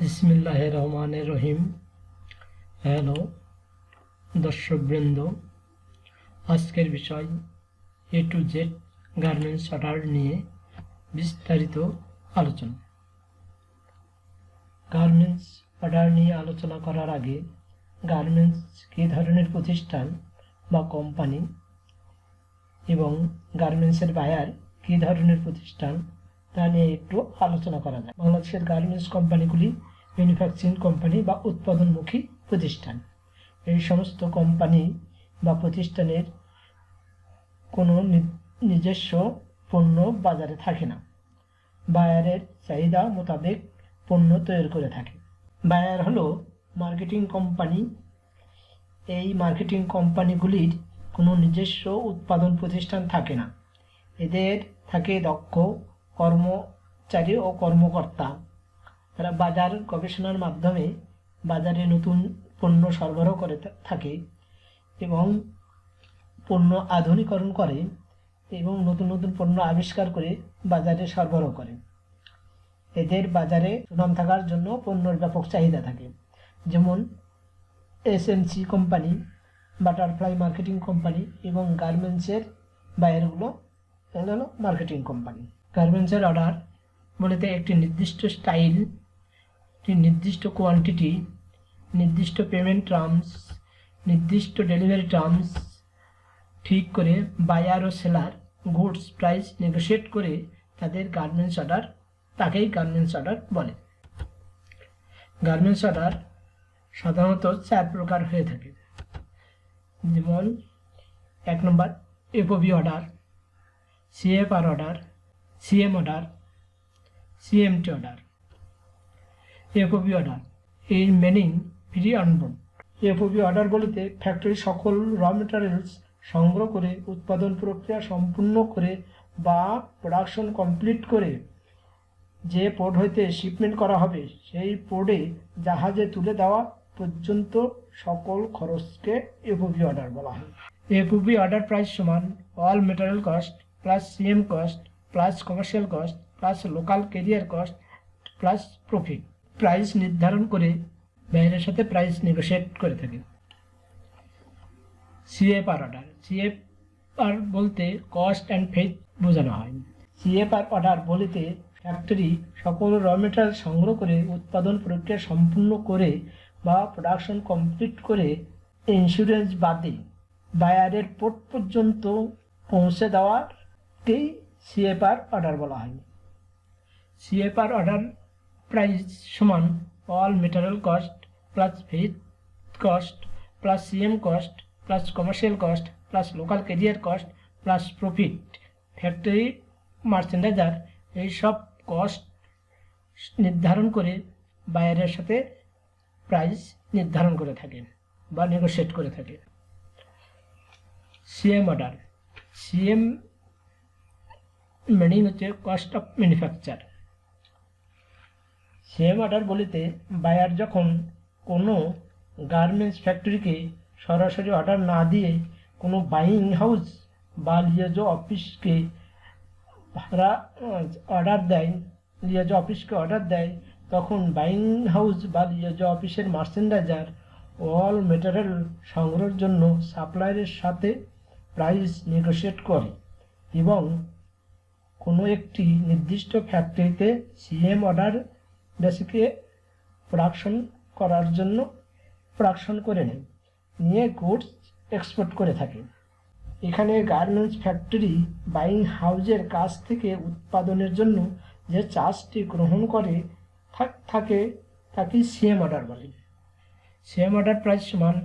বিসমিল্লাহির রহমানির রহিম। হ্যালো দর্শকবৃন্দ, আজকের বিষয় এ টু জেড গার্মেন্টস অর্ডার নিয়ে বিস্তারিত আলোচনা। গার্মেন্টস অর্ডার নিয়ে আলোচনা করার আগে গার্মেন্টস কী ধরনের প্রতিষ্ঠান বা কোম্পানি এবং গার্মেন্টসের বায়ার কী ধরনের প্রতিষ্ঠান তা নিয়ে একটু আলোচনা করা যায়। বাংলাদেশের গার্মেন্টস কোম্পানিগুলি ম্যানুফ্যাকচারিং কোম্পানি বা উৎপাদনমুখী প্রতিষ্ঠান। এই সমস্ত কোম্পানি বা প্রতিষ্ঠানের কোনো নিজস্ব পণ্য বাজারে থাকে না, বায়ারের চাহিদা মোতাবেক পণ্য তৈরি করে থাকে। বায়ার হলো মার্কেটিং কোম্পানি। এই মার্কেটিং কোম্পানিগুলির কোনো নিজস্ব উৎপাদন প্রতিষ্ঠান থাকে না। এদের থাকে দক্ষ কর্মচারী ও কর্মকর্তা। তারা বাজার গবেষণার মাধ্যমে বাজারে নতুন পণ্য সরবরাহ করে থাকে এবং পণ্য আধুনিকরণ করে এবং নতুন নতুন পণ্য আবিষ্কার করে বাজারে সরবরাহ করে। এদের বাজারে সুনাম থাকার জন্য পণ্যের ব্যাপক চাহিদা থাকে। যেমন SMC company, butterfly marketing company এবং গার্মেন্টসের বায়ারগুলো হলো মার্কেটিং কোম্পানি। গার্মেন্টসের অর্ডার বলতে একটি নির্দিষ্ট স্টাইল, একটি নির্দিষ্ট কোয়ান্টিটি, নির্দিষ্ট পেমেন্ট টার্মস, নির্দিষ্ট ডেলিভারি টার্মস ঠিক করে বায়ার ও সেলার গুডস প্রাইস নেগোশিয়েট করে তাদের গার্মেন্টস অর্ডার, তাকেই গার্মেন্টস অর্ডার বলে। গার্মেন্টস অর্ডার সাধারণত 4 প্রকার হয়ে থাকে। যেমন 1 নম্বর FOB order, CFR order, CM order, CMT order. FOB order এর meaning free on board. FOB order বলতে ফ্যাক্টরি সকল র মেটেরিয়ালস সংগ্রহ করে উৎপাদন প্রক্রিয়া সম্পূর্ণ করে বা প্রোডাকশন কমপ্লিট করে যে পোর্ট হইতে শিপমেন্ট করা হবে সেই পোর্টে জাহাজে তুলে দেওয়া পর্যন্ত সকল খরচকে এফওবি অর্ডার বলা হয়। এফওবি অর্ডার প্রাইস সমান all material cost plus CM cost plus commercial cost plus local career cost plus profit. Price নির্ধারণ করে বায়ারের সাথে প্রাইস নেগোশিয়েট করে থাকে। সিএফআর অর্ডার, সিএফআর বলতে কস্ট অ্যান্ড ফেথ বোঝানো হয়। সিএফআর অর্ডার বলতে ফ্যাক্টরি সকল র মেটেরিয়াল সংগ্রহ করে উৎপাদন প্রক্রিয়া সম্পূর্ণ করে বা প্রোডাকশন কমপ্লিট করে ইন্স্যুরেন্স বাদে বায়ারের পোর্ট পর্যন্ত পৌঁছে দেওয়াকেই সিএফআর অর্ডার বলা হয়। সিএফআর অর্ডার প্রাইস সমান all material cost plus faith cost plus CM cost plus commercial cost plus local career cost plus profit. Factory merchandiser এই সব কস্ট নির্ধারণ করে বায়ারের সাথে প্রাইস নির্ধারণ করে থাকে বা নেগোশিয়েট করে থাকে। সিএম অর্ডার, সিএম মিনিং হচ্ছে cost of manufacture. CM order বলতে বায়ার যখন কোনো গার্মেন্টস ফ্যাক্টরিকে সরাসরি অর্ডার না দিয়ে কোনো বাইং হাউস বা লিয়েজো অফিসকে অর্ডার দেয়, তখন বাইং হাউস বা লিয়েজো অফিসের মার্চেন্ডাইজার অল মেটেরিয়াল সংগ্রহের জন্য সাপ্লায়ারের সাথে প্রাইস নেগোশিয়েট করে এবং কোনো একটি নির্দিষ্ট ফ্যাক্টরিতে সিএম অর্ডার বেসিকে প্রোডাকশন করে নিয়ে গুডস এক্সপোর্ট করে থাকে। এখানে গার্মেন্টস ফ্যাক্টরি বাইং হাউজের কাছ থেকে উৎপাদনের জন্য যে চার্জটি গ্রহণ করে থাকে তাকে সিএম অর্ডার বলে। সিএম অর্ডার প্রাইস সমান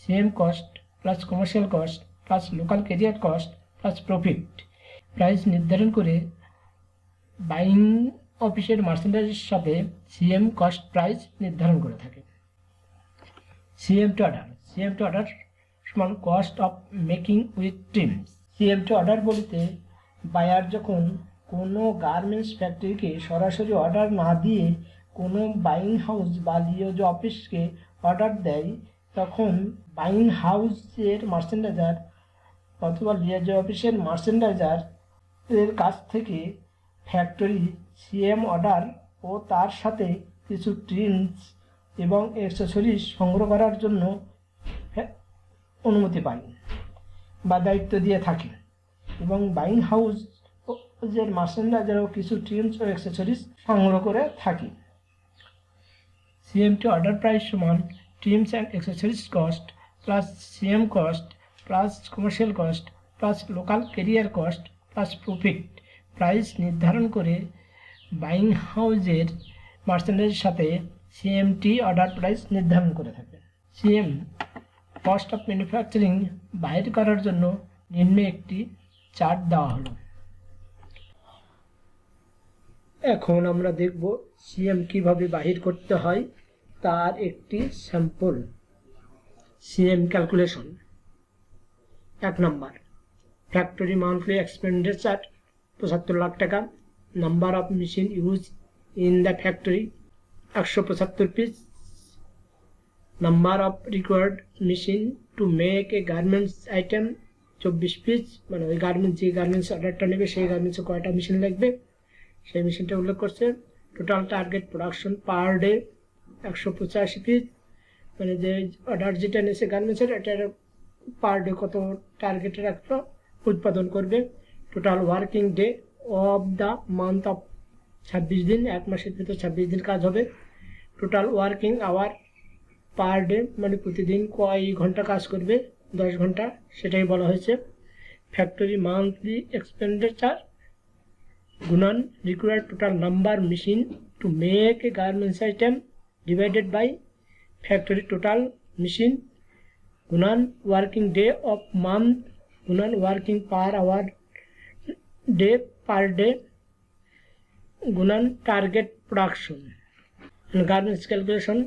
CM cost plus commercial cost plus local career cost plus profit. Price নির্ধারণ করে বাইং অফিসের মার্চেন্ডাইজের সাথে সিএম কস্ট প্রাইস নির্ধারণ করে থাকে। সিএমটি অর্ডার সমান cost of making with trims. CMT order বলতে বায়ার যখন কোনো গার্মেন্টস ফ্যাক্টরিকে সরাসরি অর্ডার না দিয়ে কোনো বাইং হাউস বা লিয়েজো অফিসকে অর্ডার দেয়, তখন বাইং হাউসের মার্চেন্ডাইজার অথবা লিয়েজো অফিসের মার্চেন্ডাইজার এর কাছ থেকে ফ্যাক্টরি সিএম অর্ডার ও তার সাথে কিছু ট্রিমস এবং অ্যাক্সেসরিজ সংগ্রহ করার জন্য অনুমতি পাই বা দায়িত্ব দিয়ে থাকি, এবং বাইং হাউসের মার্চেন্ডাইজারও কিছু ট্রিমস ও অ্যাক্সেসরিজ সংগ্রহ করে থাকি। CMT অর্ডার প্রাইস সমান trims and accessories cost plus CM cost plus commercial cost plus local career cost plus profit price নির্ধারণ করে বাইং হাউসের মার্চেন্ডাইজের সাথে CMT অর্ডার প্রাইস নির্ধারণ করে থাকে। CM কস্ট অফ ম্যানুফ্যাকচারিং বাহির করার জন্য নিম্নে একটি চার্ট দেওয়া হলো। এখন আমরা দেখব CM কিভাবে বাহির করতে হয় তার একটি স্যাম্পল। CM calculation. 1 নম্বর, ফ্যাক্টরি মান্থলি এক্সপেন্ডিচার 75 লাখ টাকা। Number of machine use in the factory 175 piece. Number of required machine to make a garments item 24 piece, মানে ওই যে গার্মেন্টস অর্ডারটা নেবে সেই গার্মেন্টসে কয়টা মেশিন লাগবে সেই মেশিনটা উল্লেখ করছে। Total target production per day 185 piece, মানে যে অর্ডার যেটা নিয়েছে গার্মেন্টসের এটার পার ডে কত টার্গেটে রাখলো উৎপাদন করবে। Total working day of the month of 26 দিন, এক মাসের ভিতর 26 দিন কাজ হবে। Total working hour per day, মানে প্রতিদিন কয় ঘন্টা কাজ করবে, 10 ঘন্টা, সেটাই বলা হয়েছে। ফ্যাক্টরি মান্থলি এক্সপেন্ডিচার গুণন required total number machine to make a garments item divided by factory total machine গুণন ওয়ার্কিং ডে অফ মান্থ গুণন working per hour day per day গুণন টার্গেট প্রোডাকশন। গার্মেন্টস ক্যালকুলেশন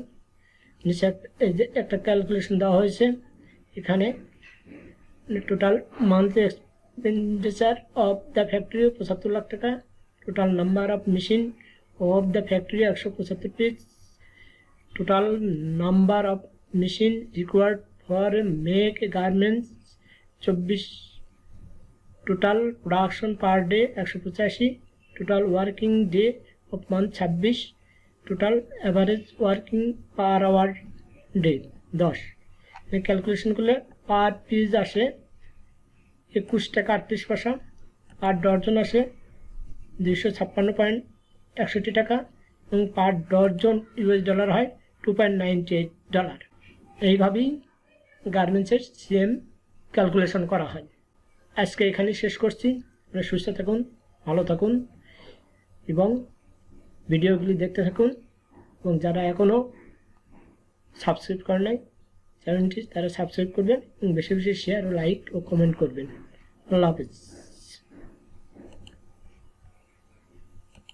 নিচে একটা calculation দেওয়া হয়েছে। এখানে total monthly expenditure of the factory 75 lakh টাকা। Total number of machine of the factory 175 piece. Total number of machine required for make a garments 24। Total production per day 185। Total working day of month 26। Total average working per hour day 10। Calculation করলে per piece আসে 21 টাকা 38 পয়সা, পার dozen আসে 256.61 টাকা, এবং পার dozen US dollar হয় $2.98। এইভাবেই গার্মেন্টসের CM ক্যালকুলেশন করা হয়। আজকে এখানে শেষ করছি। আপনারা সুস্থ থাকুন, ভালো থাকুন এবং ভিডিওগুলি দেখতে থাকুন, এবং যারা এখনও সাবস্ক্রাইব করে নাই চ্যানেলটি তারা সাবস্ক্রাইব করবেন এবং বেশি বেশি শেয়ার ও লাইক ও কমেন্ট করবেন। আল্লাহ হাফিজ।